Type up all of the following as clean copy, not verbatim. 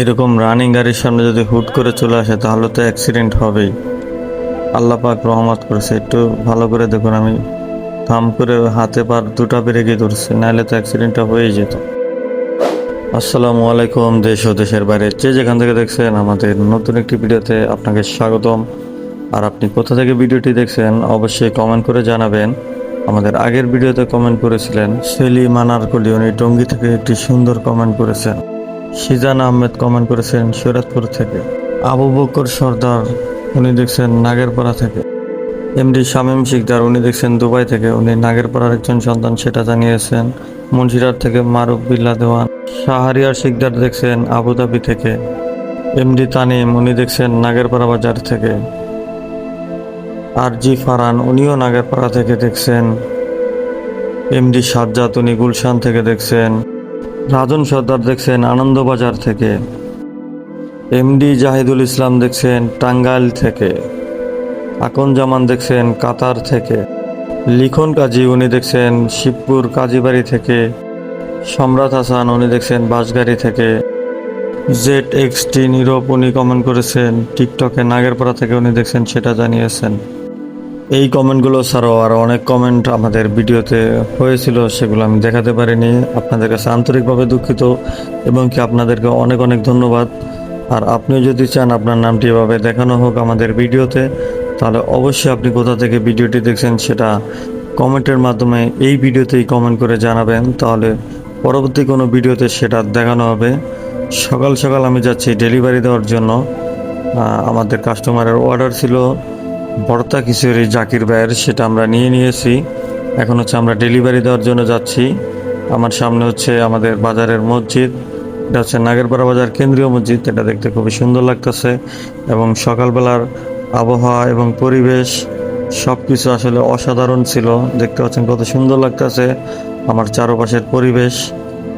এরকম রানিং গাড়ির সামনে যদি হুট করে চলে আসে তাহলে তো অ্যাক্সিডেন্ট হবেই। আল্লাহ পাক রহমত করেছে, একটু ভালো করে দেখুন, আমি থাম করে হাতে পার দুটা ব্রেকই ধরছি, নাহলে তো অ্যাক্সিডেন্টটা হয়েই যেত। আসসালামু আলাইকুম, দেশ ও দেশের বাইরে যে যেখান থেকে দেখছেন আমাদের নতুন একটি ভিডিওতে আপনাকে স্বাগতম। আর আপনি কোথা থেকে ভিডিওটি দেখছেন অবশ্যই কমেন্ট করে জানাবেন। আমাদের আগের ভিডিওতে কমেন্ট করেছিলেন সেলিম আনারকলি, উনি টঙ্গী থেকে একটি সুন্দর কমেন্ট করেছেন। সিজান আহমেদ কমেন্ট করেছেন শরীয়তপুর থেকে। আবু বকর সর্দার, উনি দেখছেন নাগেরপাড়া থেকে। এমডি শামীম শিকদার, উনি দেখছেন দুবাই থেকে, উনি নাগেরপাড়ার একজন সন্তান সেটা জানিয়েছেন। মুন্সিরহাট থেকে মারুফ বিল্লাহ দেওয়ান। শাহরিয়ার শিকদার দেখছেন আবুধাবি থেকে। এমডি তানিম, উনি দেখছেন নাগেরপাড়া বাজার থেকে। আর জি ফারহান, উনিও নাগেরপাড়া থেকে দেখছেন। এমডি সাজ্জাদ, উনি গুলশান থেকে দেখছেন। রাজন সর্দার দেখছেন আনন্দবাজার থেকে। এমডি জাহিদুল ইসলাম দেখছেন টাঙ্গাইল থেকে। আকন জামান দেখছেন কাতার থেকে। লিখন কাজী, উনি দেখছেন শিবপুর কাজীবাড়ি থেকে। সম্রাট হাসান, উনি দেখছেন বাঁশগাড়ি থেকে। জেড এক্সটি নীরব, উনি কমেন্ট করেছেন টিকটকে নাগেরপাড়া থেকে, উনি দেখছেন সেটা জানিয়েছেন। এই কমেন্টগুলো ছাড়াও আরও অনেক কমেন্ট আমাদের ভিডিওতে হয়েছিল, সেগুলো আমি দেখাতে পারিনি। আপনাদের কাছে আন্তরিকভাবে দুঃখিত এবং কি আপনাদেরকে অনেক অনেক ধন্যবাদ। আর আপনি যদি চান আপনার নামটি এভাবে দেখানো হোক আমাদের ভিডিওতে, তাহলে অবশ্যই আপনি কোথা থেকে ভিডিওটি দেখছেন সেটা কমেন্টের মাধ্যমে এই ভিডিওতেই কমেন্ট করে জানাবেন, তাহলে পরবর্তী কোনো ভিডিওতে সেটা দেখানো হবে। সকাল সকাল আমি যাচ্ছি ডেলিভারি দেওয়ার জন্য। আমাদের কাস্টমারের অর্ডার ছিল ভর্তা খিচুড়ি জাকির ভাইয়ের, সেটা আমরা নিয়েছি। এখন হচ্ছে আমরা ডেলিভারি দেওয়ার জন্য যাচ্ছি। আমার সামনে হচ্ছে আমাদের বাজারের মসজিদ, এটা হচ্ছে নাগেরপাড়া বাজার কেন্দ্রীয় মসজিদ। এটা দেখতে খুবই সুন্দর লাগতেছে এবং সকালবেলার আবহাওয়া এবং পরিবেশ সব কিছু আসলে অসাধারণ ছিল। দেখতে পাচ্ছেন কত সুন্দর লাগতেছে আমার চারপাশের পরিবেশ।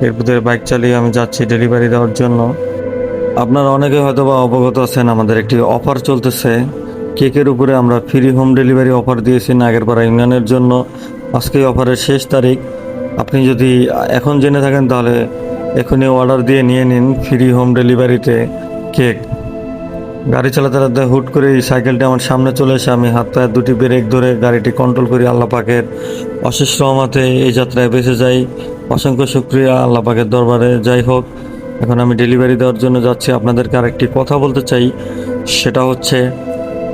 এর ভিতরে বাইক চালিয়ে আমি যাচ্ছি ডেলিভারি দেওয়ার জন্য। আপনারা অনেকে হয়তো বা অবগত আছেন, আমাদের একটি অফার চলতেছে। কেকের উপরে আমরা ফ্রি হোম ডেলিভারি অফার দিয়েছি নাগেরপাড়া ইউনিয়নের জন্য। আজকে অফারের শেষ তারিখ। আপনি যদি এখন জেনে থাকেন তাহলে এখনই অর্ডার দিয়ে নিয়ে নিন ফ্রি হোম ডেলিভারিতে কেক। গাড়ি চালাতে চালাতে হুট করে এই সাইকেলটা আমার সামনে চলে এসে আমি হাত পায়ে দুটি ব্রেক ধরে গাড়িটি কন্ট্রোল করি। আল্লাহ পাকের অশেষ রহমতে এই যাত্রায় বেঁচে যাই। অসংখ্য শুক্রিয়া আল্লাহ পাকের দরবারে। যাই হোক, এখন আমি ডেলিভারি দেওয়ার জন্য যাচ্ছি। আপনাদেরকে আরেকটি কথা বলতে চাই, সেটা হচ্ছে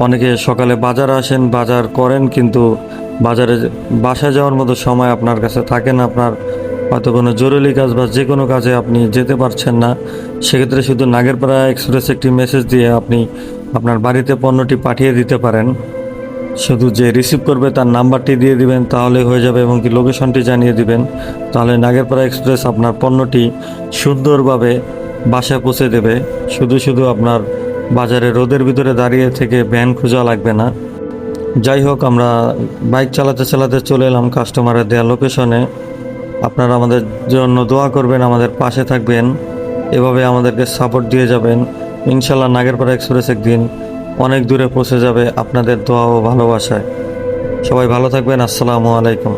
অনেকে সকালে বাজার আসেন, বাজার করেন, কিন্তু বাজারে বাসায় যাওয়ার মতো সময় আপনার কাছে থাকে না। আপনার হয়তো কোনো জরুরি কাজ বা যে কোনো কাজে আপনি যেতে পারছেন না। সেক্ষেত্রে শুধু নাগেরপাড়া এক্সপ্রেস একটি মেসেজ দিয়ে আপনি আপনার বাড়িতে পণ্যটি পাঠিয়ে দিতে পারেন। শুধু যে রিসিভ করবে তার নাম্বারটি দিয়ে দিবেন, তাহলে হয়ে যাবে, এবং কি লোকেশনটি জানিয়ে দিবেন। তাহলে নাগেরপাড়া এক্সপ্রেস আপনার পণ্যটি সুন্দরভাবে বাসায় পৌঁছে দেবে। শুধু শুধু আপনার বাজারে রোদের ভিতরে দাঁড়িয়ে থেকে ভ্যান খোঁজা লাগবে না। যাই হোক, আমরা বাইক চালাতে চালাতে চলে এলাম কাস্টমারের দেওয়া লোকেশনে। আপনারা আমাদের জন্য দোয়া করবেন, আমাদের পাশে থাকবেন, এভাবে আমাদেরকে সাপোর্ট দিয়ে যাবেন। ইনশাল্লাহ নাগেরপাড়া এক্সপ্রেস একদিন অনেক দূরে পৌঁছে যাবে আপনাদের দোয়া ও ভালোবাসায়। সবাই ভালো থাকবেন। আসসালামু আলাইকুম।